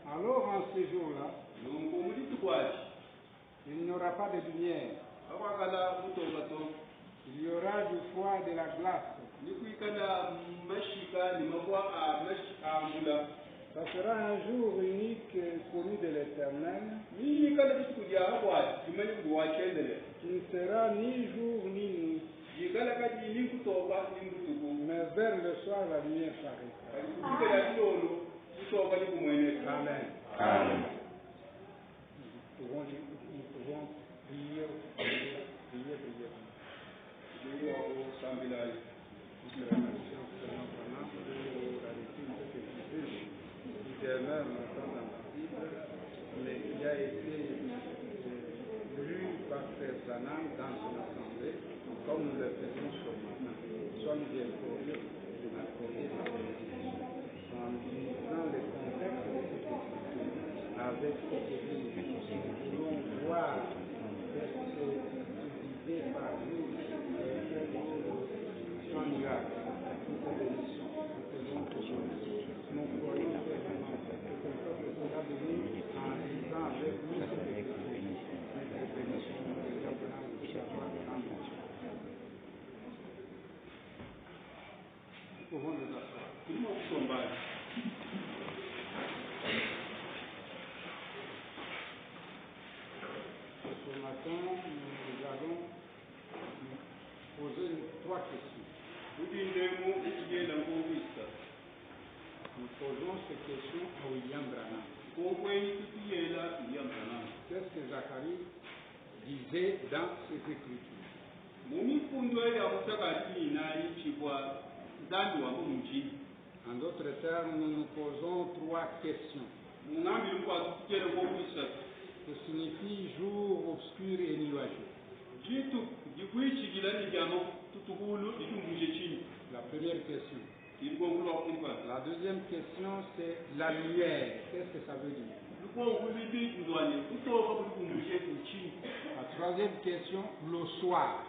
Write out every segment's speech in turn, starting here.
Alors en ces jours-là, il n'y aura pas de lumière. Il y aura du froid et de la glace. Ça sera un jour unique connu de l'Éternel, qui ne sera ni jour ni nuit. Mais vers le soir, la lumière paraîtra. Amen. Amen. Nous pouvons prier. Mais qui a été lu par Frère Branham dans son assemblée, comme nous le faisons ce matin. Soyez bien informés de la connaissance en lisant le contexte de cette écriture avec ce que nous voulons voir ce que vous vivez par nous sans miracle. Nous te bénissons, nous te donnons toujours. Nous croyons fermement que ton peuple sera béni en lisant avec nous cette écriture. Nous te bénissons, nous te appelons de savoir en nous. Nous pouvons nous asseoir. Ce matin, nous allons poser trois questions. Nous posons ces questions à William Branham. Qu'est-ce que Zacharie disait dans ses écritures? En d'autres termes, nous nous posons trois questions. Que signifie jour obscur et nuageux? La première question. La deuxième question, c'est la lumière. Qu'est-ce que ça veut dire? La troisième question, le soir.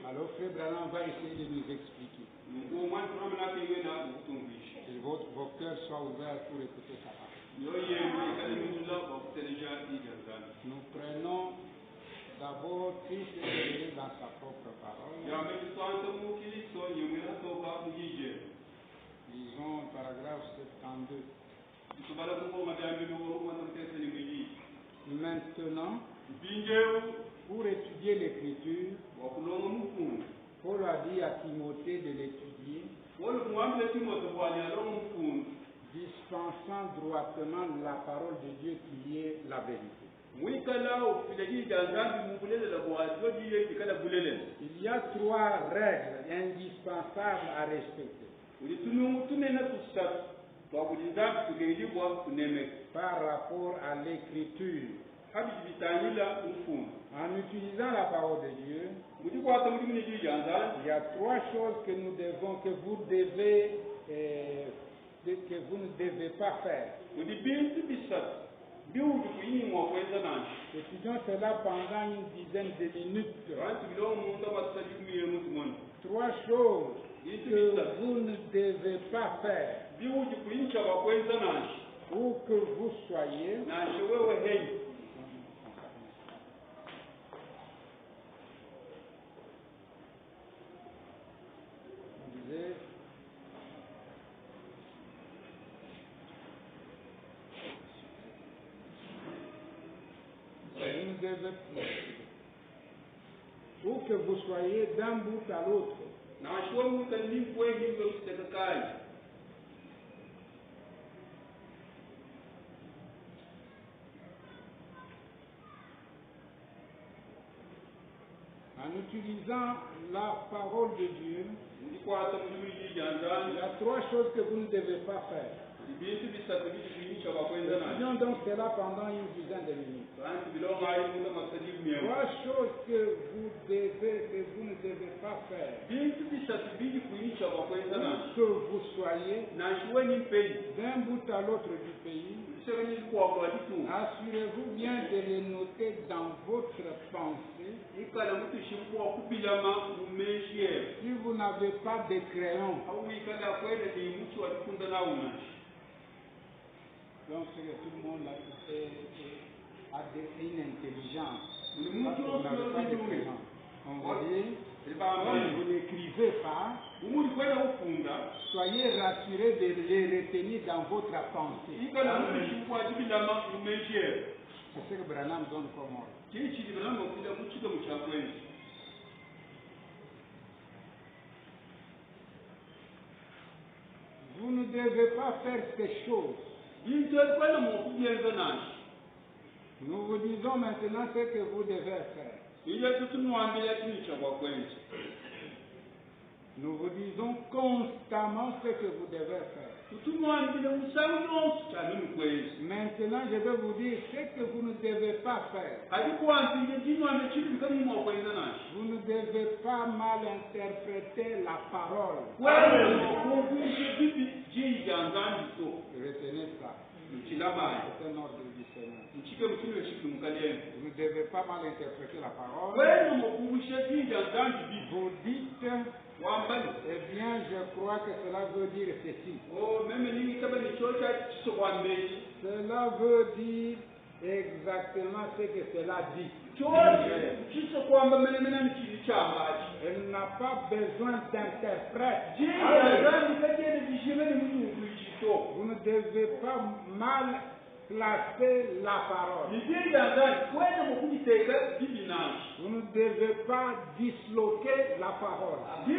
Alors Frère Branham va essayer de nous expliquer. Que vos cœurs soient ouverts pour écouter sa parole. Nous prenons d'abord Christ révélé dans sa propre parole. Lisons paragraphe 72. Maintenant, pour étudier l'écriture, Paul a dit à Timothée de l'étudier, dispensant droitement la parole de Dieu qui est la vérité. Il y a trois règles indispensables à respecter par rapport à l'écriture. En utilisant la parole de Dieu, il y a trois choses que vous ne devez pas faire. Étudions cela pendant une dizaine de minutes. Trois choses que vous ne devez pas faire. Où que vous soyez, devez où que vous soyez d'un bout à l'autre. En utilisant la parole de Dieu, il y a 3 choses que vous ne devez pas faire. Faisons donc cela pendant une dizaine de minutes. 3 choses que vous ne devez pas faire. Que vous soyez d'un bout à l'autre du pays, assurez-vous bien de les noter dans votre pensée. Si vous n'avez pas de crayon, donc c'est que tout le monde a une intelligence. Vous n'avez pas de crayon. On vous dit, vous n'écrivez pas, soyez rassurés de les retenir dans votre pensée. C'est ce que Branham donne comme ordre. Vous ne devez pas faire ces choses. Nous vous disons maintenant ce que vous devez faire. Nous vous disons constamment ce que vous devez faire. Maintenant, je vais vous dire ce que vous ne devez pas faire. Vous ne devez pas mal interpréter la parole. Retenez ça. C'est un ordre du Seigneur. Vous ne devez pas mal interpréter la parole. Vous dites, eh bien, je crois que cela veut dire ceci. Cela veut dire exactement ce que cela dit. Elle n'a pas besoin d'interprète. Vous ne devez pas mal placer la parole. Vous ne devez pas disloquer la parole. 3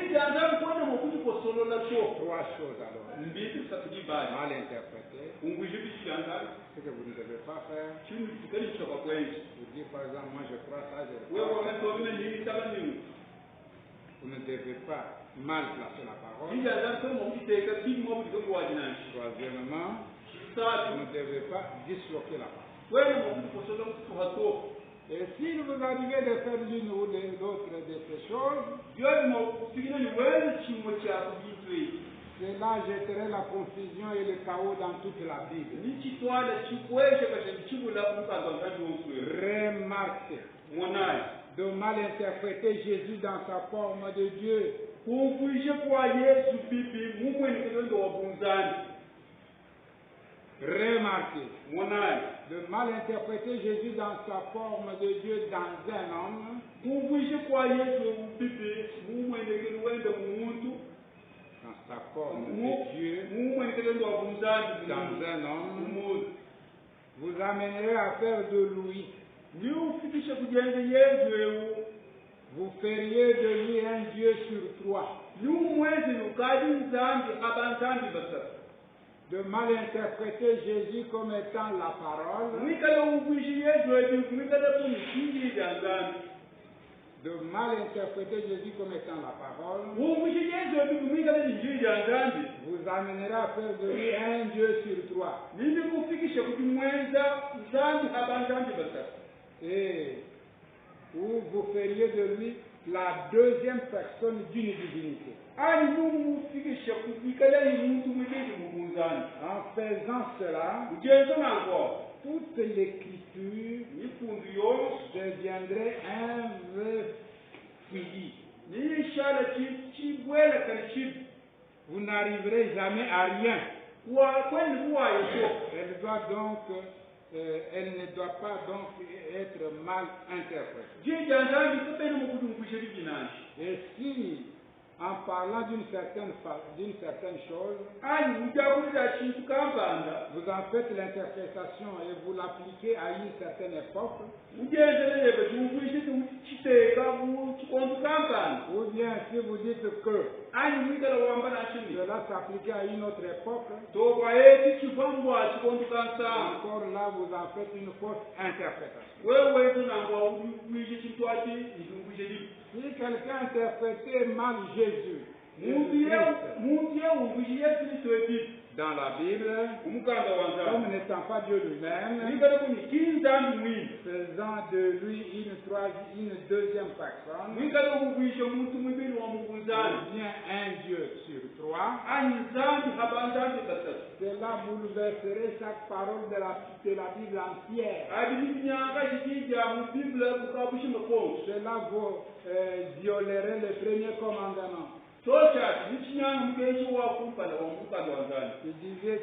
choses alors. Mal interpréter. Ce que vous ne devez pas faire. Vous dites par exemple, moi je crois ça, je crois ça. Vous ne devez pas mal placer la parole. Troisièmement, vous ne devez pas disloquer la parole. Et si vous arrivez de faire l'une ou l'autre de ces choses, cela jetterait la confusion et le chaos dans toute la Bible. Remarquez de mal interpréter Jésus dans sa forme de Dieu. Remarquez de mal interpréter Jésus dans sa forme de Dieu dans un homme. Dans sa forme de Dieu dans un homme, vous amènerez à faire de lui. Vous feriez de lui un Dieu sur 3. De mal interpréter Jésus comme étant la parole. De mal interpréter Jésus comme étant la parole. Vous amènerez à faire de lui un Dieu sur 3. Et où vous feriez de lui la deuxième personne d'une divinité. En faisant cela, toute l'écriture deviendrait un vrai fouillis. Vous n'arriverez jamais à rien. Elle ne doit pas donc être mal interprétée. Et si en parlant d'une certaine chose, vous en faites l'interprétation et vous l'appliquez à une certaine époque, ou bien si vous dites que cela s'appliquait à une autre époque, encore là vous en faites une fausse interprétation. Si quelqu'un interprétait mal Jésus, dans la Bible, comme n'étant pas Dieu lui-même, faisant de lui une deuxième personne, ou bien un Dieu sur trois, cela bouleverserait chaque parole de la Bible entière. Cela violerait le premier commandement. Il disait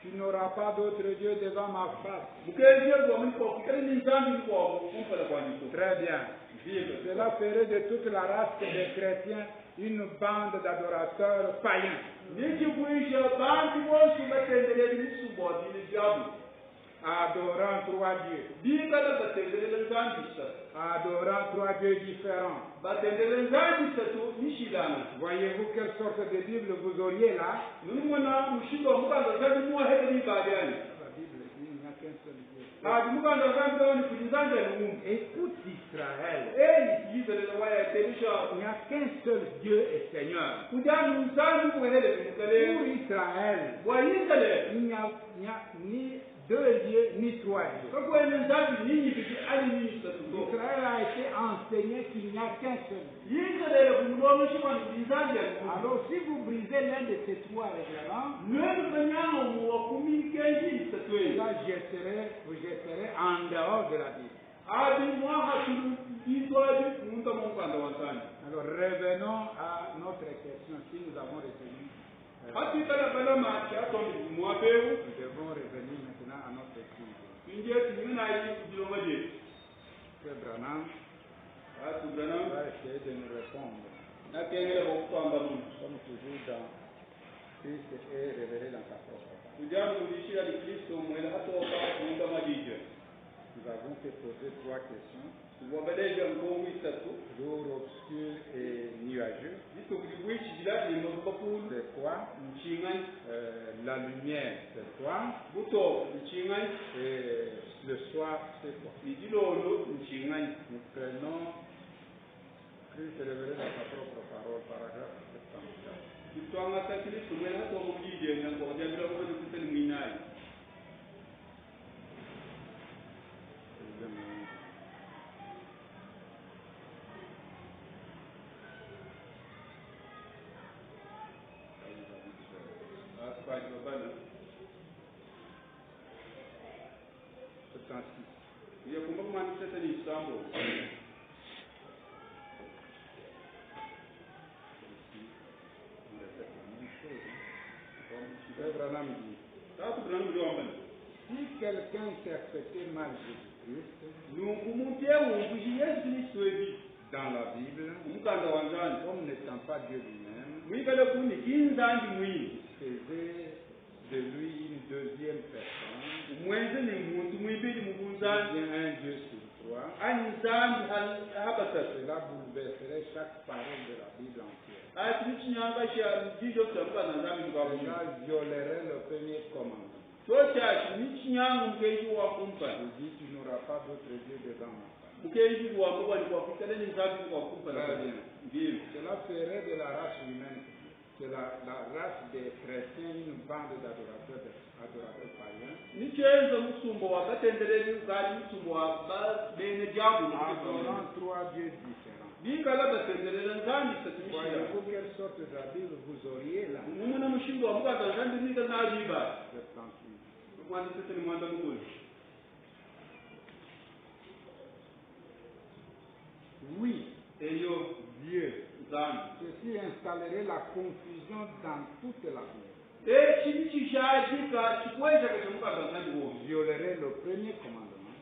tu n'auras pas d'autre Dieu devant ma face. Très bien. Cela ferait de toute la race des chrétiens une bande d'adorateurs païens. Adorant trois dieux. Adorant trois dieux différents. Voyez-vous quelle sorte de Bible vous auriez là? La Bible dit il n'y a qu'un seul Dieu. Écoute Israël. Il n'y a qu'un seul Dieu et Seigneur. Pour Israël, il n'y a ni deux dieux ni trois dieux. Israël a été enseigné qu'il n'y a qu'un seul Dieu. Alors si vous brisez l'un de ces trois règlements, vous jetterez en dehors de la Bible. Alors revenons à notre question. Si nous avons retenu, nous devons revenir maintenant à notre sujet. M. Branham va essayer de nous répondre. Comme toujours dans Christ est révélé dans sa propre parole. Nous avons fait poser trois questions. Jour obscur et nuageux. C'est quoi? La lumière, c'est quoi? Et le soir, c'est quoi? Nous prenons Christ révélé dans sa propre parole, paragraphe 74. Branham dit, si quelqu'un interprétait mal Jésus-Christ dans la Bible, comme n'étant pas Dieu lui-même, il faisait de lui une deuxième personne, ou bien un Dieu sur trois. Cela bouleverserait chaque parole de la Bible entière. Cela violerait le premier commandement. Il dit tu n'auras pas d'autre Dieu devant moi. Très bien. Cela ferait de la race humaine, de la race des chrétiens, une bande d'adorateurs païens. Adorant trois dieux différents. Voyez-vous quelle sorte de Bible vous auriez là? Oui, Dieu. Ceci installerait la confusion dans toute la Bible. Violerait le premier commandement.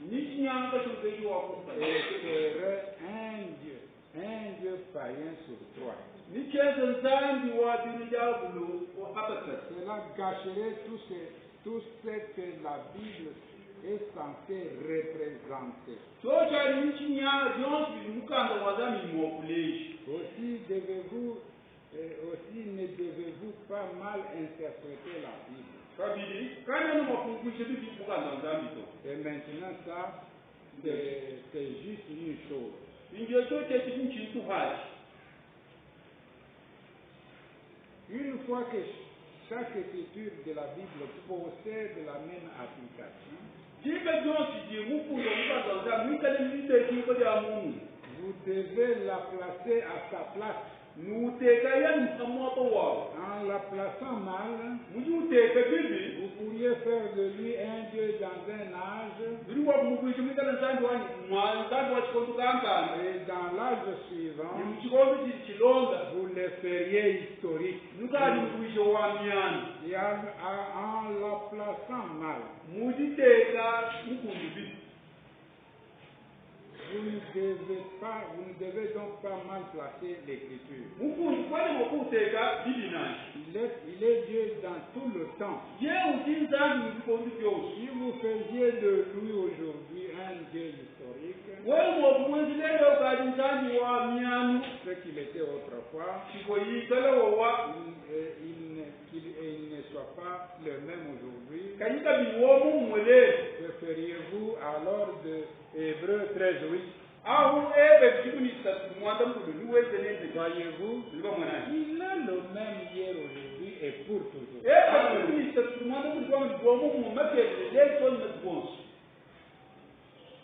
Et serait un Dieu païen sur trois. Cela gâcherait tout ce que la Bible est censée représenter. Aussi ne devez-vous pas mal interpréter la Bible. Et maintenant ça, c'est juste une chose. Une fois que chaque écriture de la Bible possède la même application, vous devez la placer à sa place. En la plaçant mal, vous pourriez faire de lui un Dieu dans un âge, et dans l'âge suivant, vous le feriez historique. Et en la plaçant mal, vous ne devez donc pas mal placer l'écriture. Il est Dieu dans tout le temps. Si vous faisiez de lui aujourd'hui un Dieu historique, ce qu'il était autrefois, il ne soit pas le même aujourd'hui, que feriez-vous alors de Hébreux 13:8? Voyez-vous, il est le même hier, aujourd'hui et pour toujours.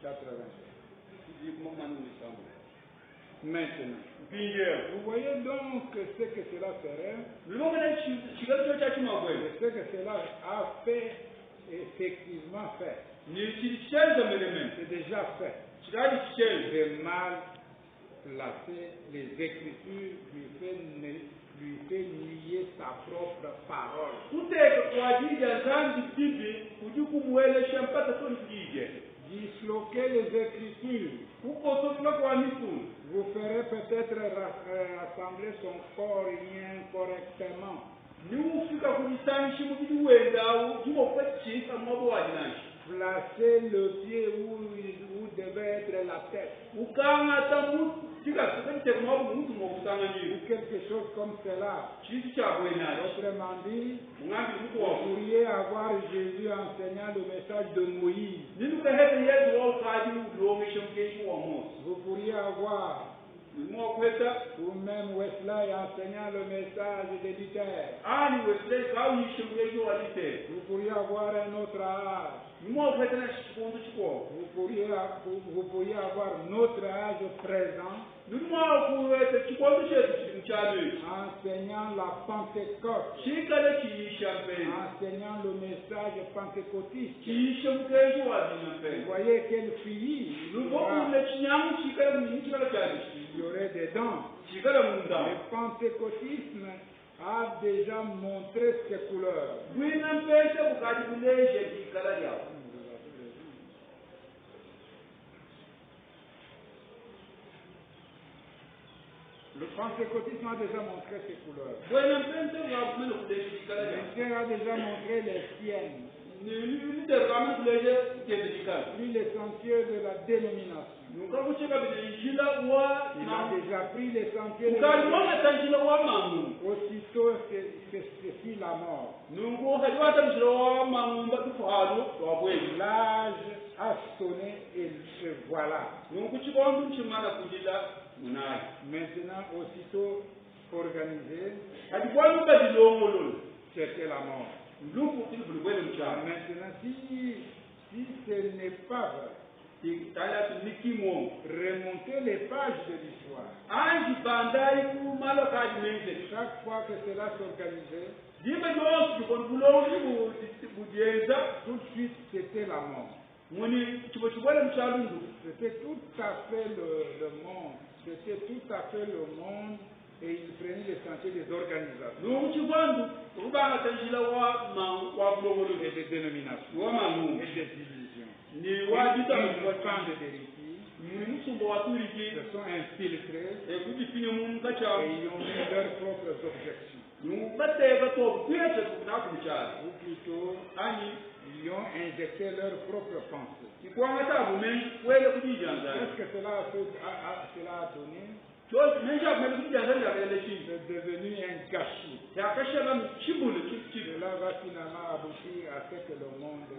80. Maintenant, vous voyez donc ce que cela ferait, ce que cela a fait, effectivement fait. C'est déjà fait. De mal placer les Écritures lui fait nier sa propre parole. Disloquer les Écritures vous ferez peut-être rassembler son corps incorrectement. Placez le pied où devait être la tête. Ou quelque chose comme cela. Autrement dit, vous pourriez avoir Jésus enseignant le message de Moïse. Vous pourriez avoir vous-même Wesley enseignant le message de Luther. Vous pourriez avoir un autre âge. Vous pourriez avoir notre âge présent enseignant la Pentecôte, enseignant le message pentecôtiste. Vous voyez quelle fille il y aurait des dents. Le pentecôtisme a déjà montré ses couleurs. Le pentecôtisme a déjà montré ses couleurs. Luther a déjà montré les siennes. Lui les sentiers de la dénomination. Il a déjà pris les sentiers de la dénomination. Aussitôt c'est la mort. L'âge a sonné et se voilà. Maintenant, aussitôt organisé, c'était la mort. Maintenant, si ce n'est pas vrai, remonter les pages de l'histoire. Chaque fois que cela s'organisait, tout de suite c'était la mort. C'était tout à fait le monde. C'était tout à fait le monde et il prenait les sentiers des organisations et des dénominations et des divisions. Une bande d'héréties se sont infiltrés et ils ont mis leurs propres objections. Ou plutôt, ils ont injecté leurs propres pensées. Est-ce que cela a donné? C'est devenu un gâchis. Cela va finalement aboutir à ce que le monde,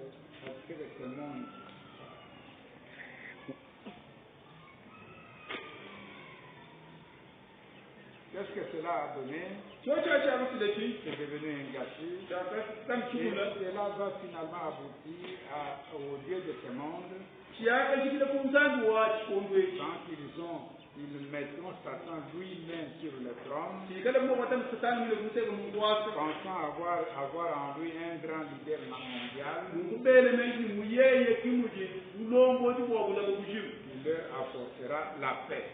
Qu'est-ce que cela a donné? C'est devenu un gâchis. Et cela va finalement aboutir au Dieu de ce monde. Quand ils mettront Satan lui-même sur le trône, pensant avoir en lui un grand leader mondial, il leur apportera la paix.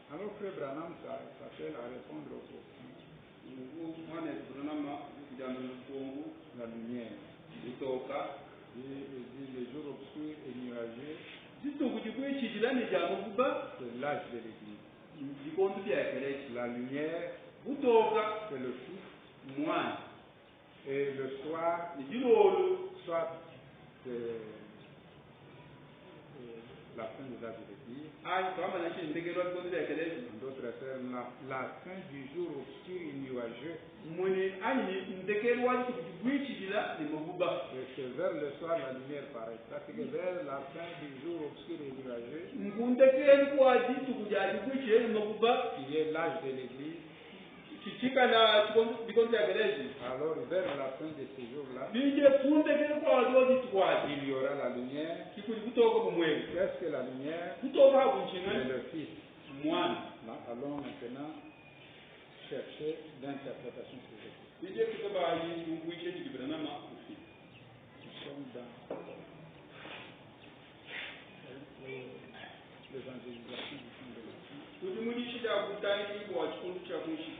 Alors, Frère Branham s'appelle à répondre aux questions. La lumière. Il dit les jours obscurs et nuageux. C'est l'âge de l'Église. La lumière, c'est le Fils. Et le soir, soit la fin de l'âge de l'Église. En d'autres termes, la fin du jour obscur et nuageux. Et c'est vers le soir la lumière paraîtra. C'est que vers la fin du jour obscur et nuageux, qui est l'âge de l'Église. Alors vers la fin de ces jours-là, il y aura la lumière. Qu'est-ce que la lumière? C'est le Fils. Allons maintenant chercher l'interprétation spirituelle. Nous sommes dans l'évangélisation du temps de la vie.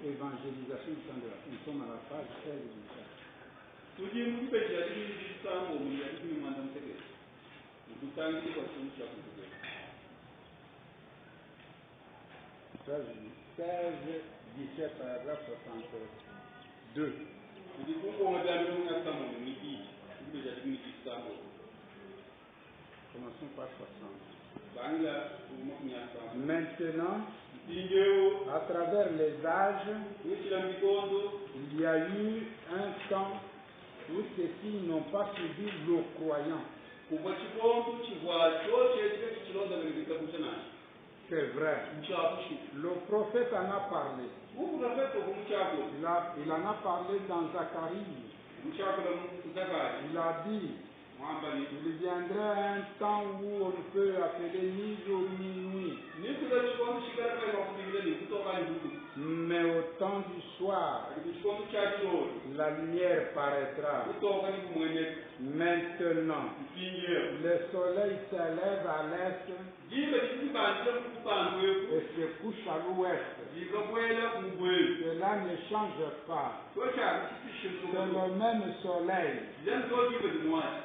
Évangélisation du temps de la vie. Nous sommes à la page 16 du texte. Page 16, 17, paragraphe 62. Commençons par 60. Maintenant, à travers les âges, il y a eu un temps où ceux-ci n'ont pas suivi le croyant. C'est vrai. Le prophète en a parlé. Il en a parlé dans Zacharie. Il a dit, il viendra un temps où on ne peut appeler ni jour ni nuit. Mais au temps du soir, la lumière paraîtra. Maintenant, le soleil s'élève à l'est et se couche à l'ouest. Cela ne change pas. C'est le même soleil.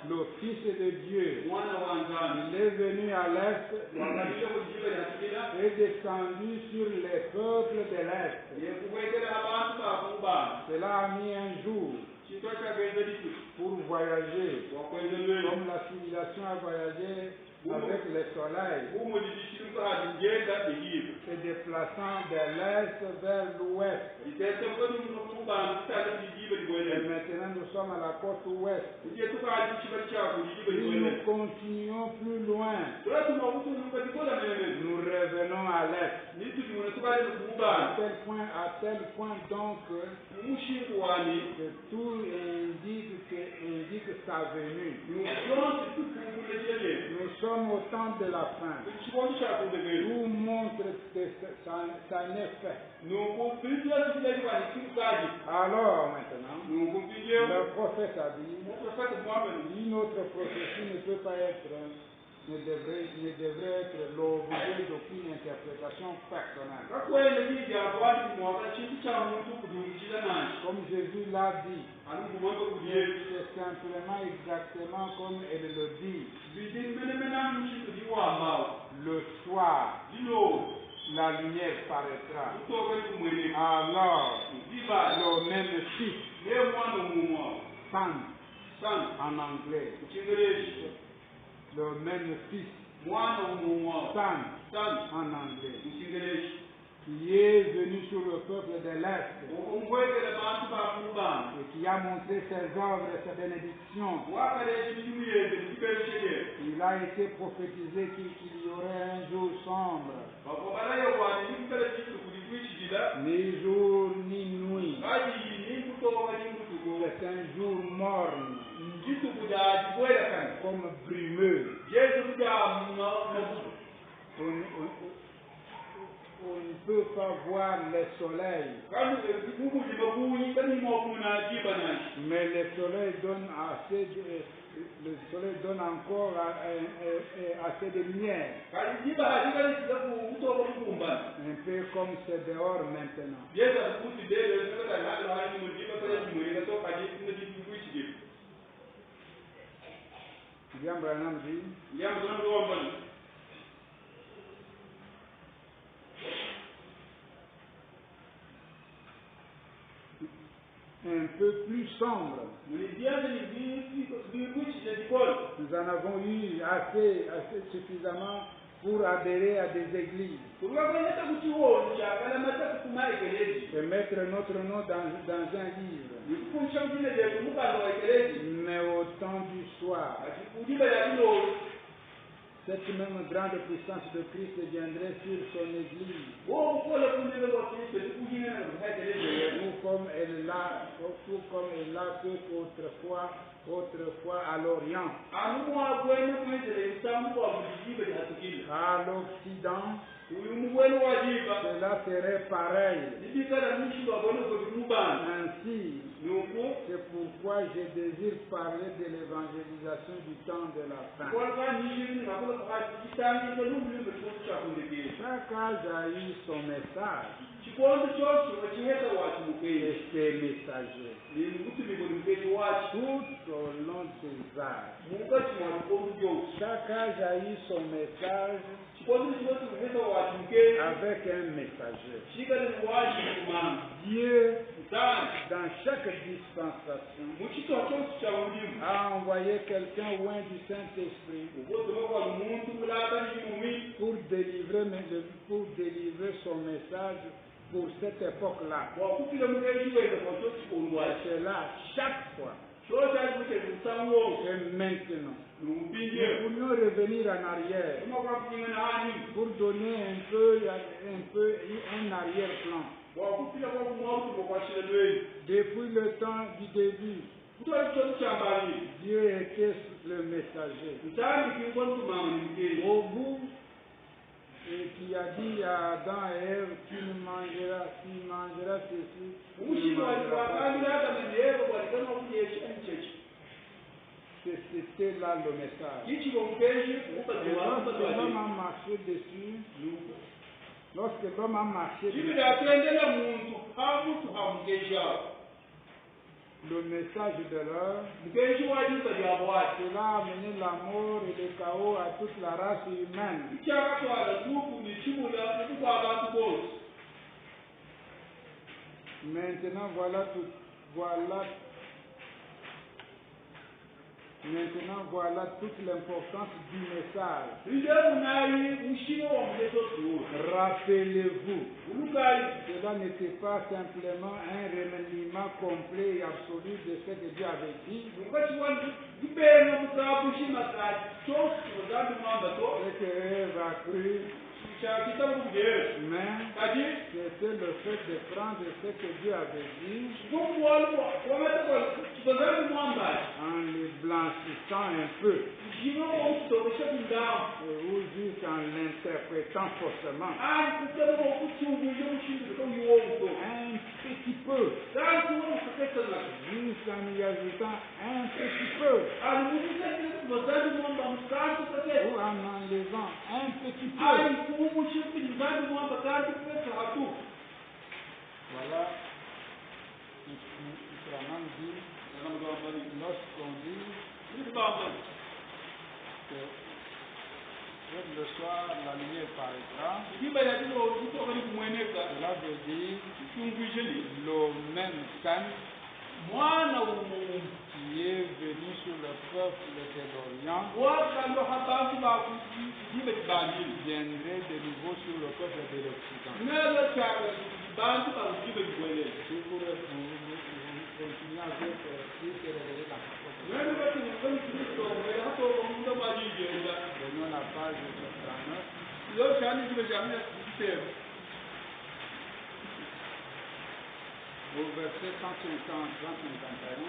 Le Fils de Dieu, il est venu à l'est et descendu sur les peuples de l'est. Cela a mis un jour pour voyager, comme la civilisation a voyagé avec le soleil, se déplaçant de l'est vers l'ouest. Et maintenant nous sommes à la côte ouest. Si nous continuons plus loin, nous revenons à l'est. À tel point donc que tout indique sa venue. Nous sommes au temps de la fin. Tout montre que ça n'est fait. Alors maintenant, le prophète a dit, notre prophétie ne peut pas être, ne devrait être l'objet d'aucune interprétation personnelle. Comme Jésus l'a dit, c'est simplement exactement comme elle le dit. Le soir, la lumière paraîtra. Alors, le même fils, son en anglais, le même fils, son en anglais, qui est venu sur le peuple de l'Est et qui a montré ses œuvres et ses bénédictions. Il a été prophétisé qu'il y aurait un jour sombre, ni jour ni nuit. C'est un jour morne, comme brumeux. On ne peut pas voir le soleil. Mais le soleil donne encore assez de lumière. Un peu comme c'est dehors maintenant. Bien, Branham dit. Un peu plus sombre. Nous en avons eu assez suffisamment pour adhérer à des églises et mettre notre nom dans un livre. Mais au temps du soir, cette même grande puissance de Christ viendrait sur son église. Tout comme elle l'a fait autrefois à l'Orient. À l'Occident, cela serait pareil. Ainsi, c'est pourquoi je désire parler de l'évangélisation du temps de la fin. Chaque âge a eu son message et ses messagers. Tout au long des âges, chaque âge a eu son message avec un messager. Dieu, dans chaque dispensation, a envoyé quelqu'un loin du Saint-Esprit pour délivrer son message pour cette époque-là. C'est là, chaque fois. Et maintenant, nous pourrions revenir en arrière pour donner un arrière-plan. Depuis le temps du début, Dieu était le messager. Au bout, et qui a dit à Adam et Ève, tu mangeras ceci, tu ne mangeras pas. C'était là le message. Et lorsque l'homme a marché dessus, le message de l'heure, cela a amené la mort et le chaos à toute la race humaine. Maintenant, voilà Maintenant, voilà toute l'importance du message. Rappelez-vous, cela n'était pas simplement un remaniement complet et absolu de ce que Dieu avait dit. Ce que Ève a cru, mais c'était le fait de prendre ce que Dieu avait dit en les blanchissant un peu, ou juste en l'interprétant faussement. Un petit peu, juste en y ajoutant un petit peu, ou en enlevant un petit peu. Voilà, Israël dit, lorsqu'on dit que le soir la lumière paraîtra, cela veut dire le même Can qui est venu sur le peuple de l'Orient viendrait de nouveau sur le peuple de l'Occident. Si vous continuez avec Christ et révéler la parole, donnons la page 39. Au verset 151.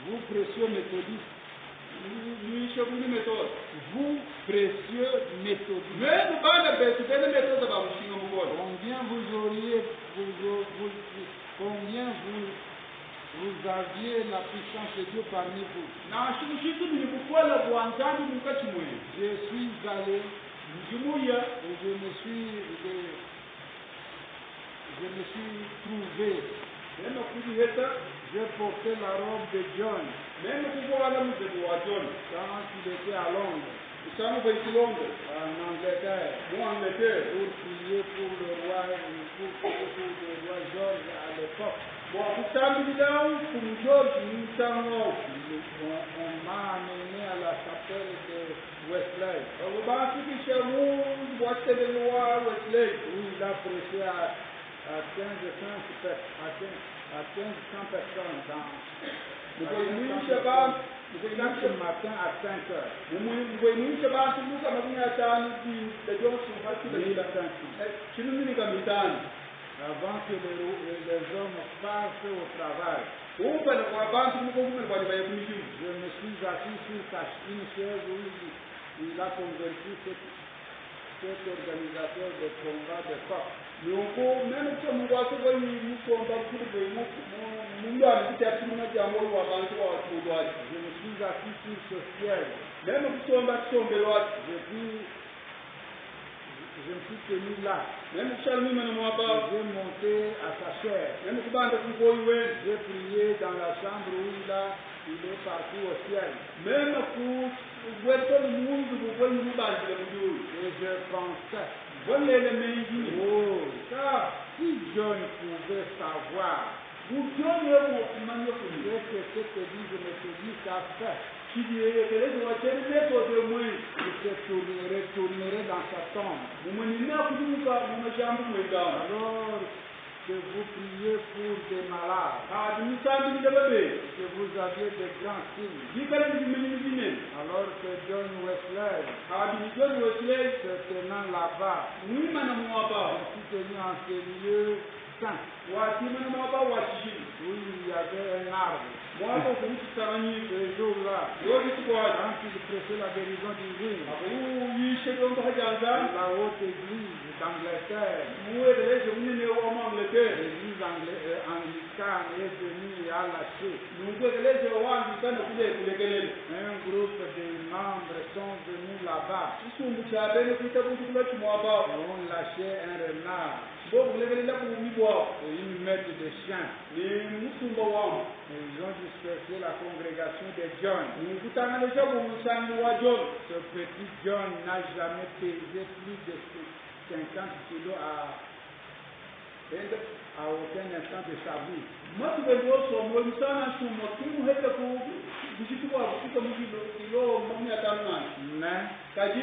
Vous précieux méthodistes, vous précieux méthodistes, combien vous auriez, combien vous aviez la puissance de Dieu parmi vous. Je suis allé et je me suis trouvé. J'ai porté la robe de John quand il était à Londres, en Angleterre, pour prier pour le roi George à l'époque. On m'a amené à la chapelle de Wesley, où il a prêché à 1500 personnes chaque matin à 5 heures. Avant que les hommes partent au travail, je me suis assis sur une chaise où il a converti cet organisateur de combat de coq. Je me suis assis sur ce siège. Je me suis tenu là. J'ai monté à sa chair. J'ai prié dans la chambre où il est parti au ciel. Et je pensais, oh, si John pouvait savoir ce que cette église méthodiste a fait, il se tournerait dans sa tombe. Alors que vous priez pour des malades, que vous aviez de grands signes, alors que John Wesley se tenant là-bas, je suis tenu en ce lieu saint, où il y avait un arbre. Ce jour-là, quand il prêchait la guérison divine, la haute église d'Angleterre, l'église anglicane est venue à lâcher. Un groupe de membres sont venus là-bas. On lâchait un renard et une meute de chiens. Ils ont dispersé la congrégation de John. Ce petit John n'a jamais pesé plus de 50 kilos à aucun instant de sa vie. Mais il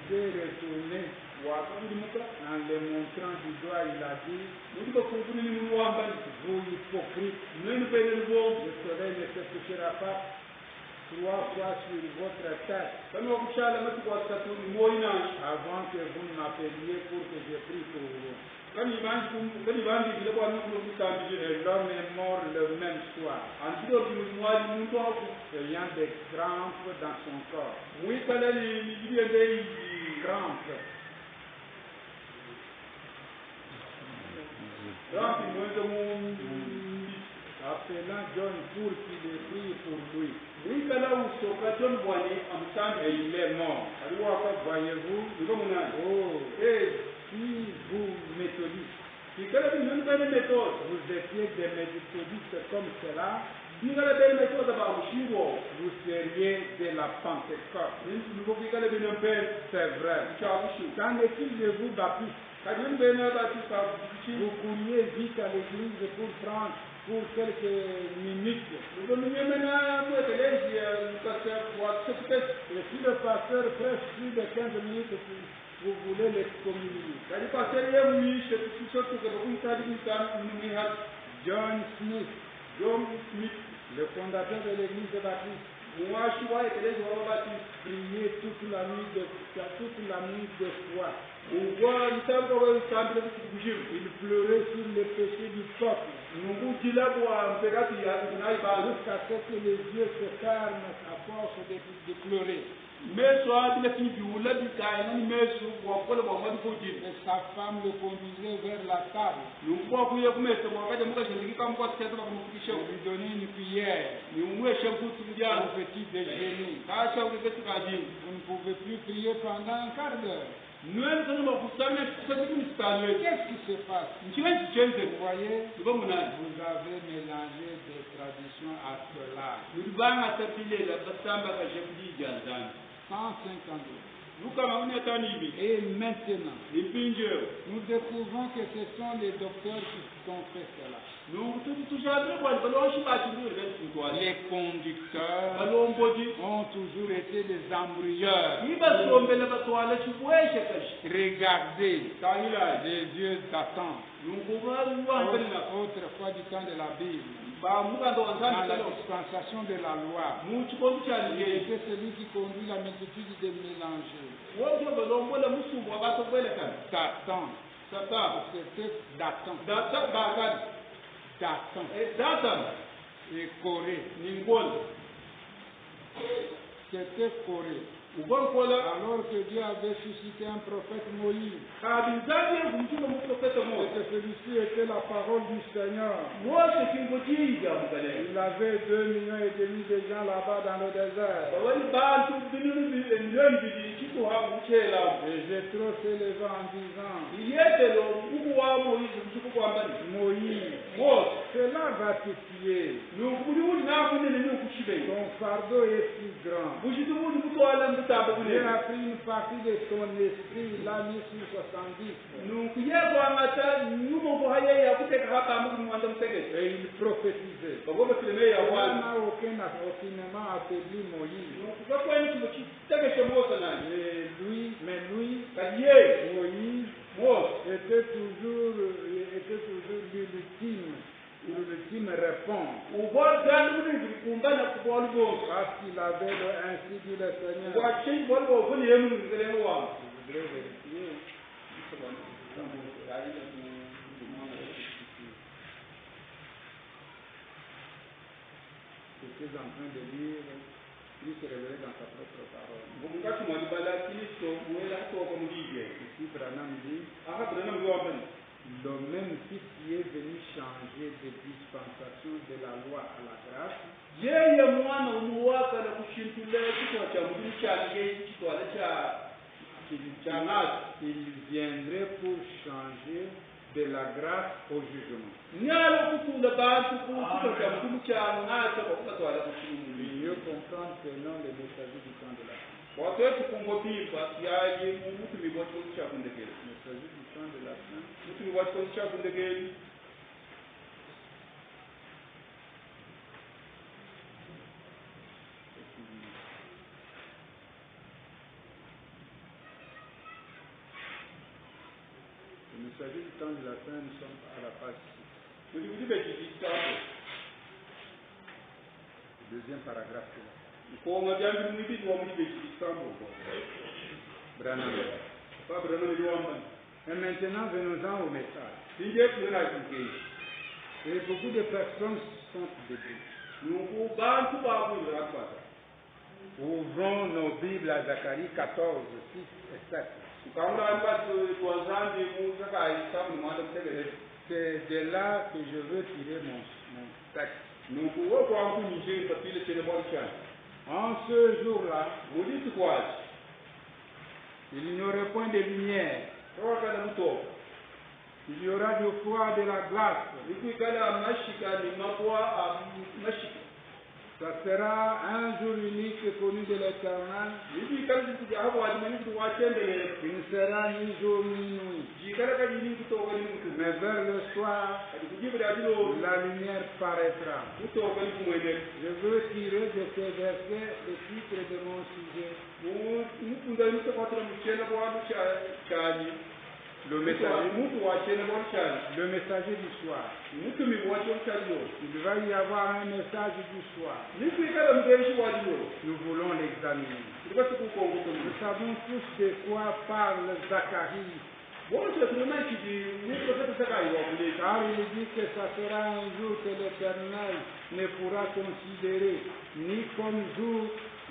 s'est retourné en le montrant du doigt, il a dit, vous hypocrites, le soleil ne se couchera pas 3 fois sur votre tête avant que vous ne m'appeliez pour que je prie pour vous. Et l'homme est mort le même soir, ayant des crampes dans son corps. Crampes. Appelant John pour qu'il prie pour lui. Et il est mort. Voyez-vous? Oh, et si vous méthodistes, vous étiez des méthodistes comme cela, vous seriez de la Pentecôte. C'est vrai. Qu'en est-il de vous, baptistes? Vous couriez vite à l'église pour prendre pour quelques minutes. Et si le pasteur prêche plus de 15 minutes, vous voulez l'excommunier. John Smith, le fondateur de l'église de baptiste, priait toute la nuit de foi. Il pleurait sur les péchés du peuple. Jusqu'à ce que les yeux se ferment à force de pleurer. Et sa femme le conduisait vers la table. Lui donnait une cuillère au petit déjeuner. Vous ne pouvez plus prier pendant un quart d'heure. Qu'est-ce qui se passe? Vous voyez, vous avez mélangé des traditions à cela. 150 ans. Et maintenant, nous découvrons que ce sont les docteurs qui ont fait cela. Les conducteurs ont toujours été des embrouilleurs. Regardez les yeux d'attente. Autrefois du temps de la Bible, dans la dispensation de la loi, c'est celui qui conduit la multitude de mélangés. Dathan. C'était Dathan. Et Corée. C'était Corée. Alors que Dieu avait suscité un prophète Moïse. Et que celui-ci était la parole du Seigneur. Il avait 2,5 millions de gens là-bas dans le désert. Et Jétro s'est levé en disant, Moïse, cela va te tuer. Ton fardeau est si grand. Dieu a pris une partie de son esprit, il l'a mis sur 70. Et il prophétisait. Il n'a aucunement affaibli Moïse. Mais lui, Moïse, était toujours l'ultime réponse. Parce qu'il avait ainsi dit le Seigneur. Je voudrais vérifier. J'étais en train de lire, lui se révélait dans sa propre parole. Ici, Branham dit, le même Fils qui est venu changer de dispensation de la loi à la grâce, il viendrait pour changer de la grâce au jugement. Mieux comprendre que non le messager du temps de la fin. Watoto kumbotimba yaje mtu miboti cha kundegeli. Il s'agit du temps de la fin. Mtu miboti cha kundegeli. Il s'agit du temps de la fin, nous sommes à la page 6. Deuxième paragraphe. Branham. Et maintenant, venons-en au message. Et beaucoup de personnes sont debout. Ouvrons nos Bibles à Zacharie 14, 6 et 7. C'est de là que je veux tirer mon texte. En ce jour-là, il n'y aurait point de lumière. Il y aura du froid, de la glace. Ça sera un jour unique connu de l'Éternel. Il ne sera ni jour ni nuit. Mais vers le soir, la lumière paraîtra. Je veux tirer de ces versets le titre de mon sujet. Le messager du soir. Il va y avoir un message du soir. Nous voulons l'examiner. Nous savons tous de quoi parle Zacharie. Car il dit que ça sera un jour que l'Éternel ne pourra considérer ni comme jour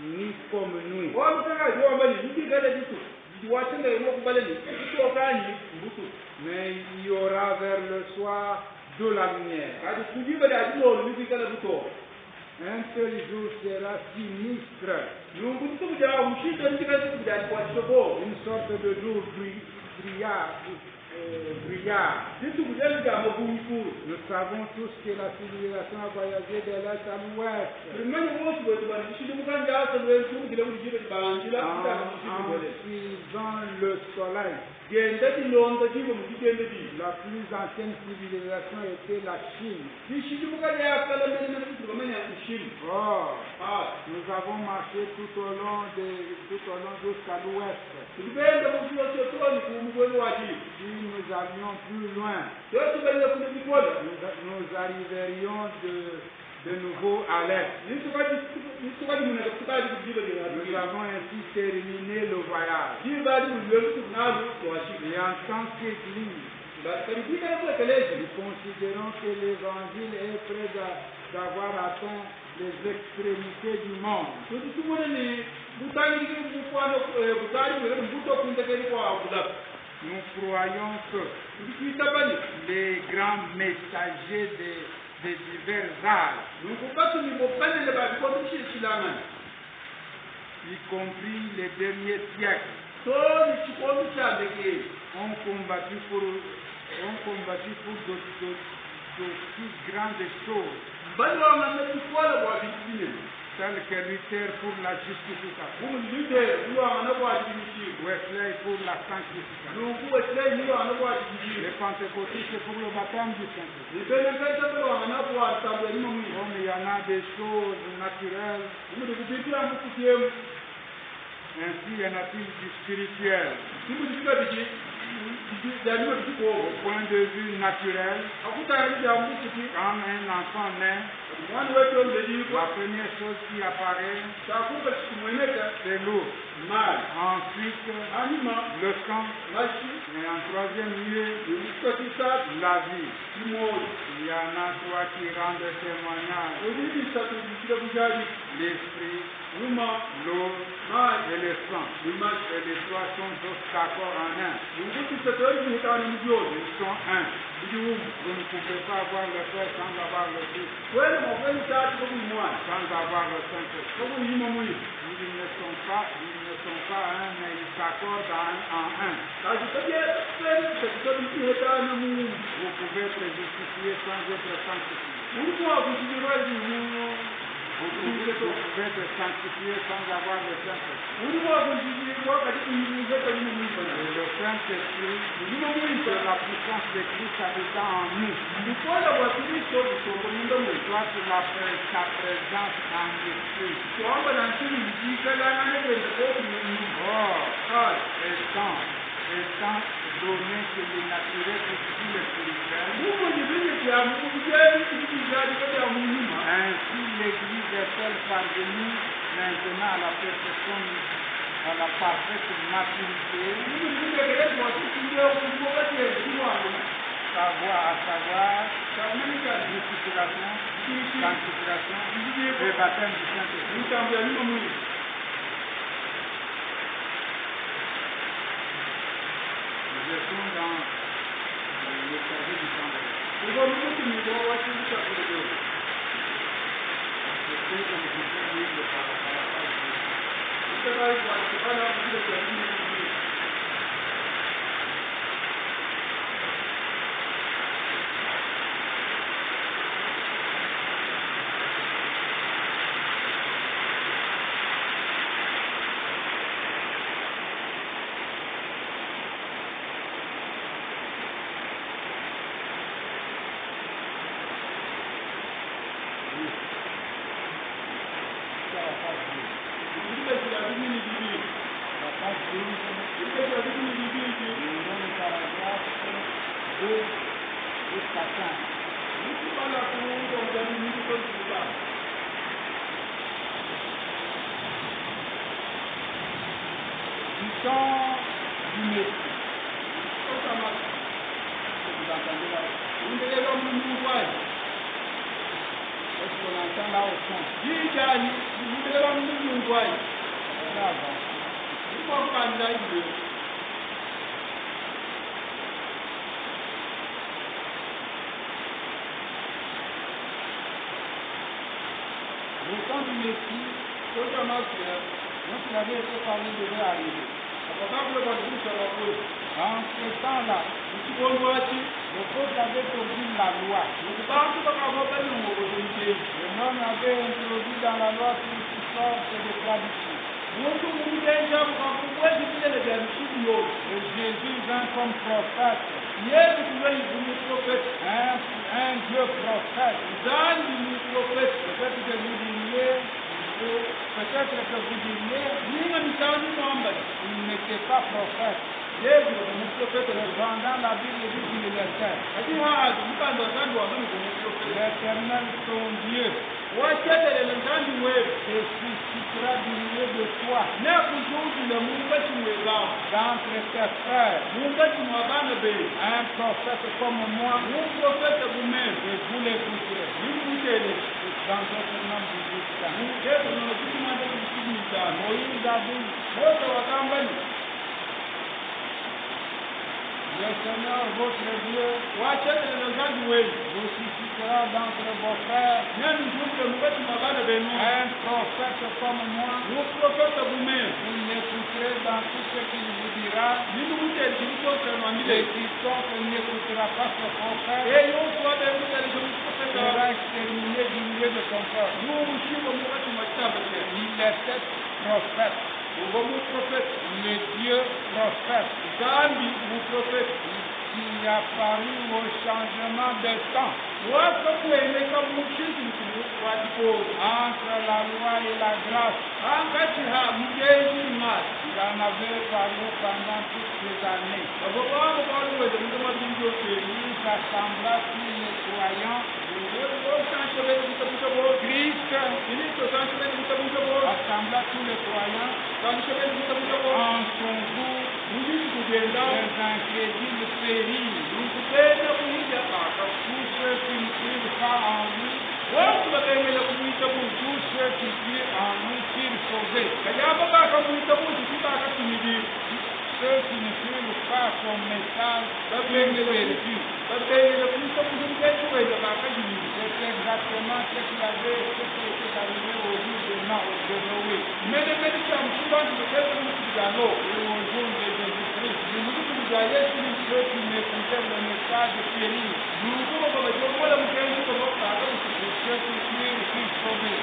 ni comme nuit. Mais il y aura vers le soir de la lumière. Un seul jour sera sinistre. Une sorte de jour brillard. Nous savons tous que la civilisation a voyagé de l'est à l'ouest. En suivant le soleil. La plus ancienne civilisation était la Chine. Or, nous avons marché tout au long jusqu'à l'ouest. Si nous allions plus loin, nous arriverions de nouveau à l'est. Nous avons ainsi terminé le voyage. Et en tant qu'Église, nous considérons que l'Évangile est près d'avoir atteint les extrémités du monde. Nous croyons que les grands messagers des divers âges, y compris les derniers siècles, ont combattu pour d'aussi grandes choses, telles que Luther pour la justification, Wesley pour la sanctification, les pentecôtistes pour le baptême du Saint-Esprit. Comme il y en a des choses naturelles, ainsi il y en a-t-il du spirituel. Au point de vue naturel, quand un enfant naît, la première chose qui apparaît, c'est l'eau. Ensuite, le sang. Et en troisième lieu, la vie. Il y en a trois qui rendent témoignage. L'esprit, l'eau et le sang. Et les trois sont tous d'accord en un. Ils sont un. Vous ne pouvez pas avoir le Père sans avoir le Fils, sans avoir le Saint-Esprit. Ils ne sont pas un, mais ils s'accordent en un. Vous pouvez être justifié sans être sanctifié. Vous pouvez te sanctifier sans avoir le Saint-Esprit. uri wakunjikirwa kati kuyirinze kalimumwibana Et le Saint-Esprit, que la puissance de Christ habitant en nous, ndikona bwa kristo busongo munda mwe soit sa présence en l'Esprit. twamba nansiri njikalana negenda kokunyonyi Or, étant donné que le naturel constitue le spirituel, mumoni binye bya mubijeri ibibyariko bya munyuma ainsi l'Église est-elle parvenue maintenant à la perfection, à la parfaite maturité, mubijeri watukiye okugoba kyesiwano à savoir justification, sanctification et baptême du Saint-Esprit. mitambo ya nyuma mwini Je suis dans le service du temps de l'Église. ugo mumutumiko wasindika kulegeo Je sais que nous pouvons lire par la page de Dieu. itakai kwatikana kile kya nyuma Le temps du Messie, donc il avait été parlé devait arriver. En ce temps-là, le peuple avait produit la loi. Le homme avait introduit dans la loi toutes sortes de traditions. Et Jésus vint comme prophète, un Dieu prophète. Peut-être que vous diriez, il n'était pas prophète. Cependant, la Bible dit qu'il l'était. L'Éternel, ton Dieu, te suscitera du milieu de toi, d'entre tes frères, un prophète comme moi, et vous l'écouterez. Dans votre nom de Jésus. Moïse a dit, le Seigneur, votre Dieu, vous suscitera d'entre vos frères un prophète comme moi. Vous l'écouterez dans tout ce qu'il vous dira. Et quiconque n'écoutera pas ce prophète sera exterminé du milieu de son peuple. Il était prophète. Le Dieu prophète, qui a paru au changement des temps, entre la loi et la grâce. Il en avait parlé pendant toutes ces années. Il s'assembla tous les croyants. Christ assembla tous les croyants en son jour. Les incrédules périssent. Tous ceux qui ne crient pas en lui, tous ceux qui crient en lui furent sauvés. Ceux qui ne crient pas son message furent perdus. C'est exactement ce qui était arrivé au jour de Noé. Et au jour de Jésus-Christ. ceux qui méprisaient le message périr. Et ceux qui crient sauver.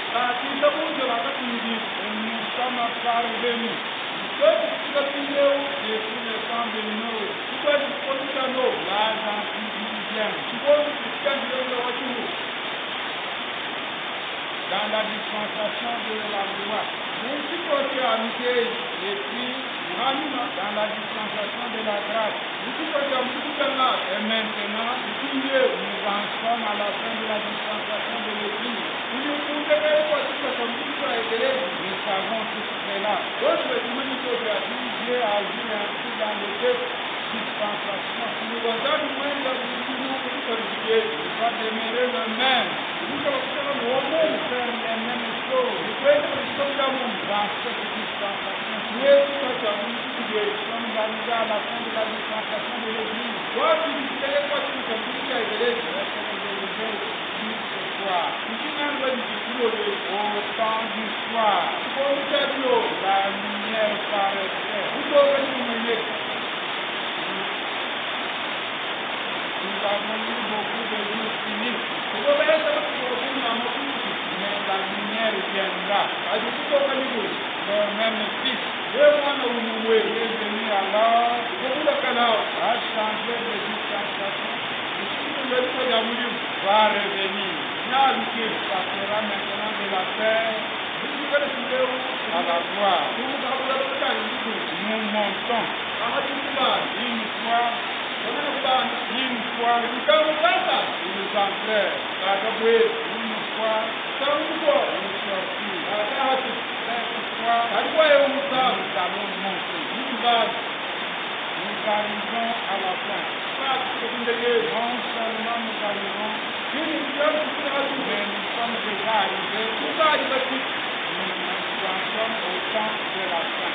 Et nous sommes parvenus. Depuis le temps de Noé, l'âge antidiluvienne, dans la dispensation de la loi, et puis dans la dispensation de la grâce. Et maintenant, nous en sommes à la fin de la dispensation de l'Église. Nous savons tout cela. Dieu agit ainsi dans les deux dispensations. Il va demeurer le même. Faire les mêmes choses dans cette dispensation. Nous sommes arrivés à la fin de la dispensation de l'Église. Au temps du soir, la lumière paraissait. Nous avons eu beaucoup de jours cyniques, mais la lumière viendra. Le même Fils est venu alors à changer de dispensation, va revenir. Ça sera maintenant de la terre à la gloire. Nous montons une fois, ils entrèrent, une fois, ils sortirent. Cette fois, nous allons monter. Nous arrivons à la fin. Non seulement nous arrivons, mais nous sommes déjà arrivés. Nous en sommes au temps de la fin.